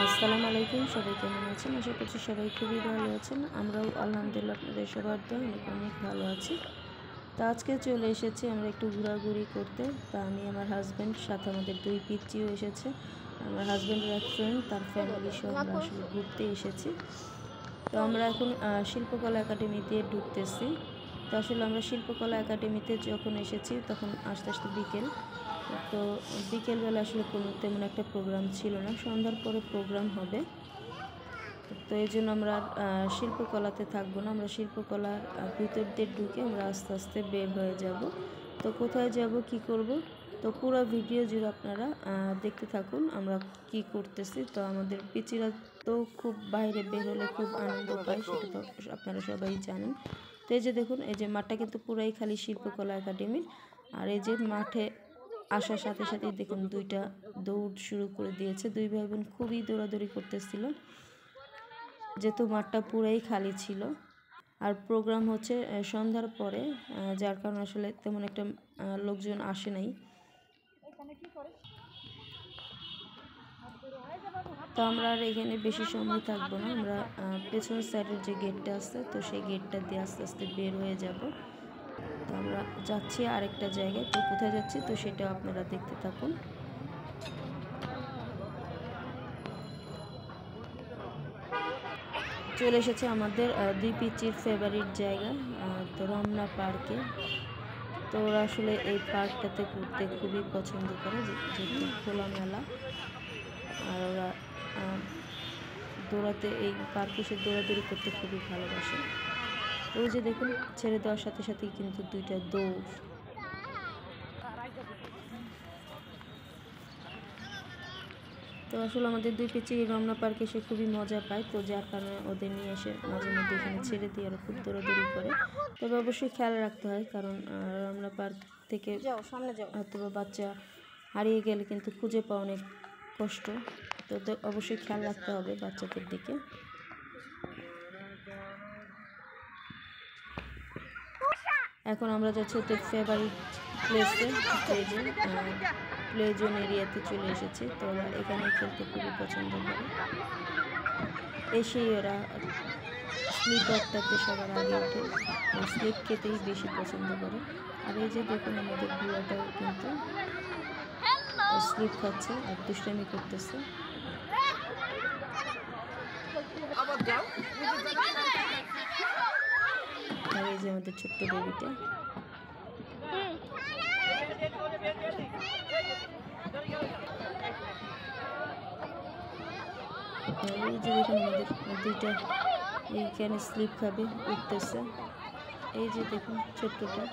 আসসালামু আলাইকুম, সবাই কেমন আছেন? আশা করছি সবাই খুবই ভালো আছেন। আমরাও আলহামদুলিল্লাহ আপনাদের সবার দোয়ায় অনেক অনেক ভালো আছি। তা আজকে চলে এসেছি আমরা একটু ঘোরাঘুরি করতে। তা আমি আমার হাজব্যান্ড, সাথে আমাদের 2 পিচ্চিও এসেছে। আমার হাজব্যান্ডের এক ফ্রেন্ড, তার ফ্যামিলি সহ আমরা আসলে ঘুরতে এসেছি। তো আমরা এখন শিল্পকলা একাডেমিতে ঢুকতেছি। তো আসলে আমরা শিল্পকলা একাডেমিতে যখন এসেছি তখন আস্তে আস্তে বিকেল। তো বিকেলবেলা আসলে কোনো তেমন একটা প্রোগ্রাম ছিল না, সন্ধ্যার পরে প্রোগ্রাম হবে। তো এই জন্য আমরা শিল্পকলাতে থাকবো না, আমরা শিল্পকলার ভিতর দিয়ে ঢুকে আমরা আস্তে আস্তে বের হয়ে যাব। তো কোথায় যাব, কি করব, তো পুরো ভিডিও জুড়ে আপনারা দেখতে থাকুন আমরা কি করতেছি। তো আমাদের পিচিরা তো খুব বাইরে বের হলে খুব আনন্দ পায়, সেটা তো আপনারা সবাই জানেন। তো এই যে দেখুন, এই যে মাঠটা কিন্তু পুরাই খালি শিল্পকলা একাডেমির। আর এই যে মাঠে আসার সাথে সাথেই দেখুন দুইটা দৌড় শুরু করে দিয়েছে, দুই ভাই বোন খুবই দৌড়াদৌড়ি করতেছিল, যেহেতু মাঠটা পুরাই খালি ছিল। আর প্রোগ্রাম হচ্ছে সন্ধ্যার পরে, যার কারণে আসলে তেমন একটা লোকজন আসে নাই। তো আমরা আর এখানে বেশি সময় থাকবো না, আমরা পেছনের সাইডের যে গেটটা আছে, তো সেই গেটটা দিয়ে আস্তে আস্তে বের হয়ে যাব। তো আমরা যাচ্ছি আরেকটা জায়গায়, তো কোথায় যাচ্ছি তো সেটাও আপনারা দেখতে থাকুন। চলে এসেছে আমাদের 2 পিচির ফেভারিট জায়গা, তো রমনা পার্কে। তো ওরা আসলে এই পার্কটাতে ঘুরতে খুবই পছন্দ করে, যেহেতু খোলামেলা। আর ওরা দৌড়াতে, এই পার্কে এসে দৌড়াদৌড়ি করতে খুবই ভালোবাসে। তো ওই যে দেখুন, ছেড়ে দেওয়ার সাথে সাথেই কিন্তু দুইটা দৌড়। তো আসলে আমাদের 2 পিচি রমনা পার্কে এসে খুবই মজা পায়, তো যার কারণে ওদের নিয়ে এসে মাঝে মধ্যে এখানে ছেড়ে দিয়ে ওরা খুব দৌড়াদৌড়ি করে। তবে অবশ্যই খেয়াল রাখতে হয়, কারণ রমনা পার্ক থেকে হয়তো বাচ্চা হারিয়ে গেলে কিন্তু খুঁজে পাওয়া অনেক কষ্ট। তো অবশ্যই খেয়াল রাখতে হবে বাচ্চাদের দিকে। এখন আমরা যাচ্ছি ওদের ফেভারিট প্লেসে, প্লে জোন এরিয়াতে চলে এসেছি। তো ওরা এখানে খেলতে খুবই পছন্দ করে, এসেই ওরা স্লিপারটাতে সবার আগে ওঠে, স্লিপ খেতেই বেশি পছন্দ করে। আর এই যে দেখুন, আমাদের বুড়াটাও কিন্তু স্লিপ খাচ্ছে আর দুষ্টামি করতেছে। আর এই যে আমাদের ছোট্ট বেবিটা, এই যে দেখুন আমাদের দুইটা এইখানে স্লিপ খাবে, উঠতেছে। এই যে দেখুন ছোট্টটা,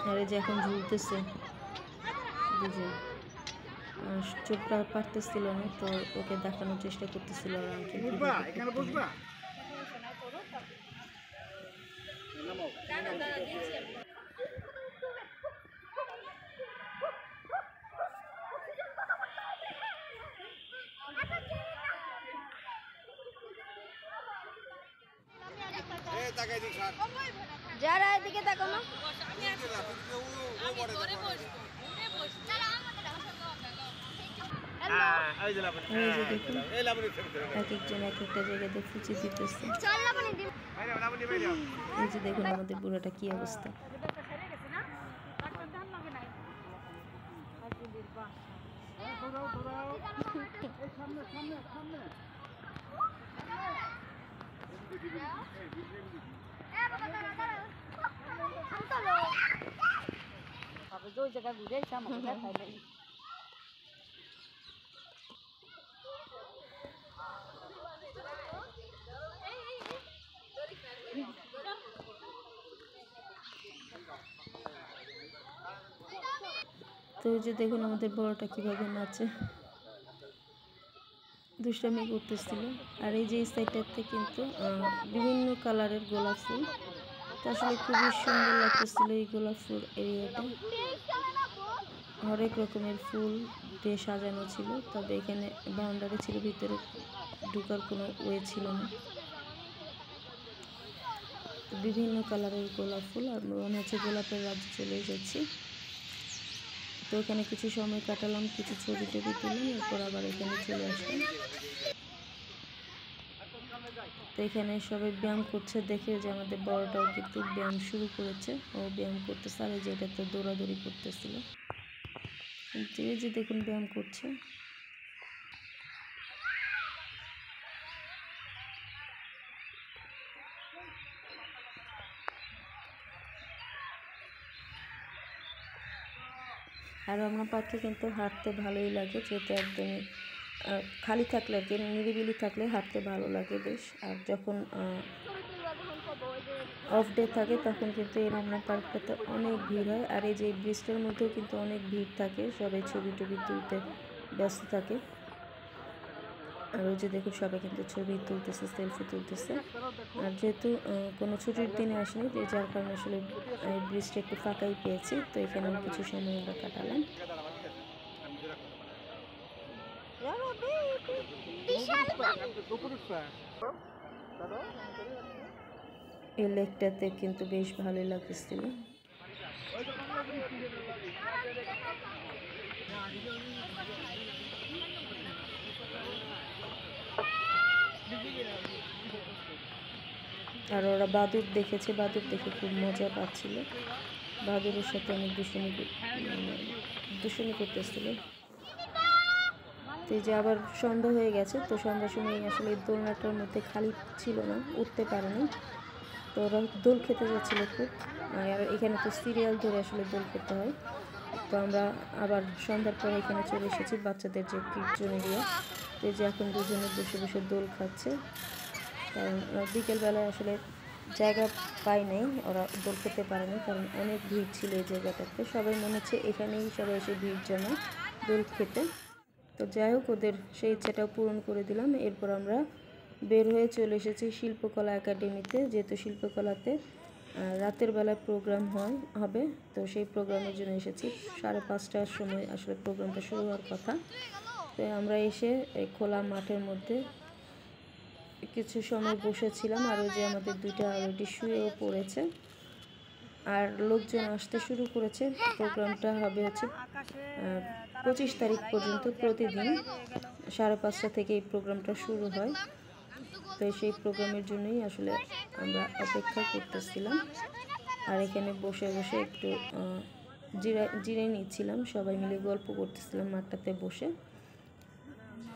আর এই যে এখন ঝুলতেছে। বুঝে চোখটা পারতেছিল না, তো ওকে দেখানোর চেষ্টা করতেছিল আর আঙ্কেল যারা এদিকে দেখো না, এক একজন এক একটা জায়গাতে ফুচি দিতেছে। এই যে দেখুন আমাদের বুড়াটা কি অবস্থা। তো এই যে দেখুন আমাদের বড়টা কিভাবে নাচে, দুষ্টামি করতেছিল। আর এই যে এই সাইডটাতে কিন্তু বিভিন্ন কালারের গোলাপ ফুল, তো আসলে খুবই সুন্দর লাগতেছিল এই গোলাপ ফুল এরিয়াটা। হরেক রকমের ফুল দিয়ে সাজানো ছিল, তবে এখানে বাউন্ডারি ছিল, ভিতরে ঢোকার কোনো ওয়ে ছিল না। বিভিন্ন কালারের গোলাপ ফুল, আর মনে হচ্ছে গোলাপের রাজ্যে চলে এসেছি। তো এখানে কিছু সময় কাটালাম, কিছু ছবি টবি তুললাম, এরপর আবার এখানে চলে আসলাম। তো এখানে সবাই ব্যায়াম করছে দেখে যে আমাদের বড়টাও কিন্তু ব্যায়াম শুরু করেছে, ও ব্যায়াম করতেছে, আর যেটা তো দৌড়াদৌড়ি করতেছিল, যে দেখুন ব্যায়াম করছে। আর রমনা পার্কে কিন্তু হাঁটতে ভালোই লাগে, যেহেতু একদমই খালি থাকলে আর কি, নিরিবিলি থাকলে হাঁটতে ভালো লাগে বেশ। আর যখন অফ ডে থাকে তখন কিন্তু এই রমনা পার্কটাতে অনেক ভিড় হয়, আর এই যে ব্রিজটার মধ্যেও কিন্তু অনেক ভিড় থাকে, সবাই ছবি টবি তুলতে ব্যস্ত থাকে। আর ওই যে দেখুন সবাই কিন্তু ছবি তুলতেছে, সেলফি তুলতেছে। আর যেহেতু কোনো ছুটির দিনে আসেনি, যার কারণে আসলে এই ব্রিজটা একটু ফাঁকাই পেয়েছি, তো এখানেও কিছু সময় আমরা কাটালাম। এই লেকটাতে কিন্তু বেশ ভালোই লাগতেছিল। আর ওরা বাদুড় দেখেছে, বাদুড় দেখে খুব মজা পাচ্ছিল, বাদুড়ের সাথে অনেক দুষ্টুমি করতেছিল। তো এই যে আবার সন্ধ্যা হয়ে গেছে, তো সন্ধ্যার সময় আসলে দোলনাটার মধ্যে খালি ছিল না, উঠতে পারেনি, তো ওরা দোল খেতে যাচ্ছিল খুব। আর এখানে তো সিরিয়াল ধরে আসলে দোল খেতে হয়। তো আমরা আবার সন্ধ্যার পরে এখানে চলে এসেছি বাচ্চাদের যে কিডজন এরিয়া, তো যে এখন দুজনে বসে বসে দোল খাচ্ছে, কারণ বিকেলবেলায় আসলে জায়গা পায় নাই, ওরা দোল খেতে পারেনি, কারণ অনেক ভিড় ছিল এই জায়গাটাতে। সবাই মনে হচ্ছে এখানেই সবাই এসে ভিড় জমায় দোল খেতে। তো যাই হোক, ওদের সেই ইচ্ছাটাও পূরণ করে দিলাম। এরপর আমরা বের হয়ে চলে এসেছি শিল্পকলা একাডেমিতে, যেহেতু শিল্পকলাতে রাতের বেলায় প্রোগ্রাম হবে, তো সেই প্রোগ্রামের জন্য এসেছি। 5:30টার সময় আসলে প্রোগ্রামটা শুরু হওয়ার কথা। তো আমরা এসে এই খোলা মাঠের মধ্যে কিছু সময় বসেছিলাম, আর ওই যে আমাদের দুইটা অলরেডি শুয়েও পড়েছে, আর লোকজন আসতে শুরু করেছে। প্রোগ্রামটা হবে হচ্ছে 25 তারিখ পর্যন্ত, প্রতিদিন 5:30 থেকে এই প্রোগ্রামটা শুরু হয়। তো সেই প্রোগ্রামের জন্যই আসলে আমরা অপেক্ষা করতেছিলাম, আর এখানে বসে বসে একটু জিরাই নিচ্ছিলাম, সবাই মিলে গল্প করতেছিলাম মাঠটাতে বসে।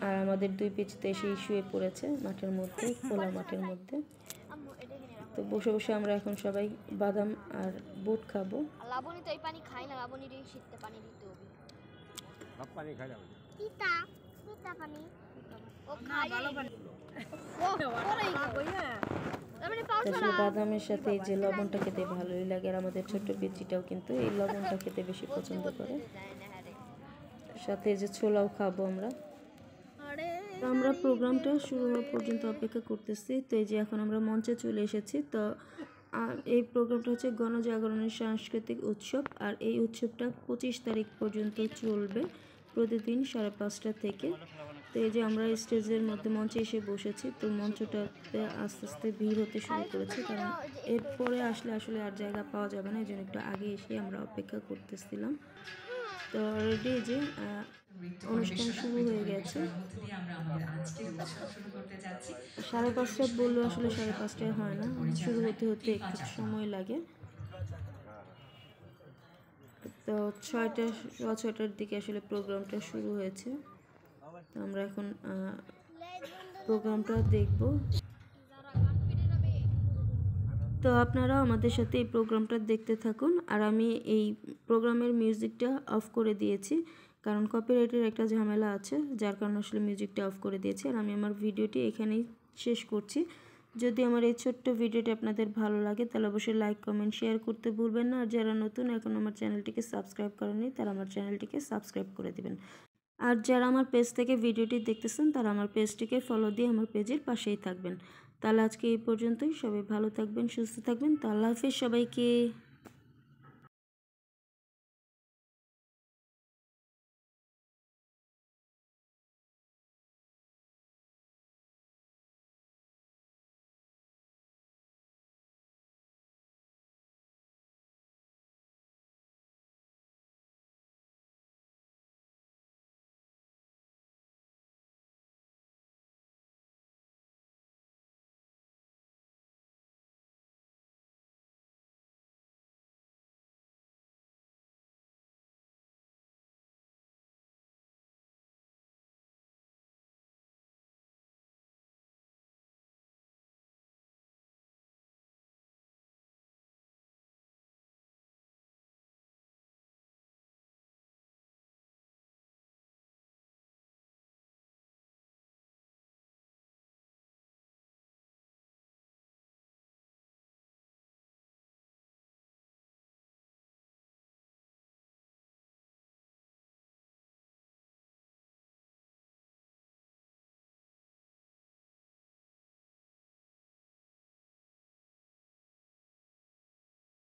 আর আমাদের দুই পিচিতে এসেই শুয়ে পড়েছে মাঠের মধ্যে, খোলা মাঠের মধ্যে। তো বসে বসে আমরা এখন সবাই বাদাম আর বুট খাবো। লাবণী তো এই পানি খায় না, লাবণীর এই শীতে পানি দিতে হবে। সব পানি খাই না, তিতা তিতা পানি ও খায় ভালো পানি ও ওরে কইয়া আসলে বাদামের সাথে এই যে লবণটা খেতে ভালোই লাগে, আর আমাদের ছোট্ট পিচিটাও কিন্তু এই লবণটা খেতে বেশি পছন্দ করে। সাথে যে ছোলাও খাবো আমরা। আমরা প্রোগ্রামটা শুরু হওয়া পর্যন্ত অপেক্ষা করতেছি। তো এই যে এখন আমরা মঞ্চে চলে এসেছি। তো এই প্রোগ্রামটা হচ্ছে গণজাগরণের সাংস্কৃতিক উৎসব, আর এই উৎসবটা 25 তারিখ পর্যন্ত চলবে, প্রতিদিন 5:30 থেকে। তো এই যে আমরা স্টেজের মধ্যে মঞ্চে এসে বসেছি, তো মঞ্চটাতে আস্তে আস্তে ভিড় হতে শুরু করেছে, কারণ এরপরে আসলে আর জায়গা পাওয়া যাবে না, এই জন্য একটু আগে এসে আমরা অপেক্ষা করতেছিলাম। তো অলরেডি যে অনুষ্ঠান শুরু হয়ে গেছে। 5:30 বললেও আসলে 5:30 হয় না, শুরু হতে হতে একটু সময় লাগে। তো 6টার দিকে আসলে প্রোগ্রামটা শুরু হয়েছে। তো আমরা এখন প্রোগ্রামটা দেখব। তো আপনারাও আমাদের সাথে এই প্রোগ্রামটা দেখতে থাকুন। আর আমি এই প্রোগ্রামের মিউজিকটা অফ করে দিয়েছি, কারণ কপিরাইটের একটা ঝামেলা আছে, যার কারণে আসলে মিউজিকটা অফ করে দিয়েছি। আর আমি আমার ভিডিওটি এখানেই শেষ করছি। যদি আমার এই ছোট্ট ভিডিওটি আপনাদের ভালো লাগে, তাহলে অবশ্যই লাইক কমেন্ট শেয়ার করতে ভুলবেন না। আর যারা নতুন এখন আমার চ্যানেলটিকে সাবস্ক্রাইব করেননি, তারা আমার চ্যানেলটিকে সাবস্ক্রাইব করে দেবেন। আর যারা আমার পেজ থেকে ভিডিওটি দেখতেছেন, তারা আমার পেজটিকে ফলো দিয়ে আমার পেজের পাশেই থাকবেন। তাহলে আজকে এই পর্যন্তই। সবাই ভালো থাকবেন, সুস্থ থাকবেন। তো আল্লাহ হাফেজ সবাইকে।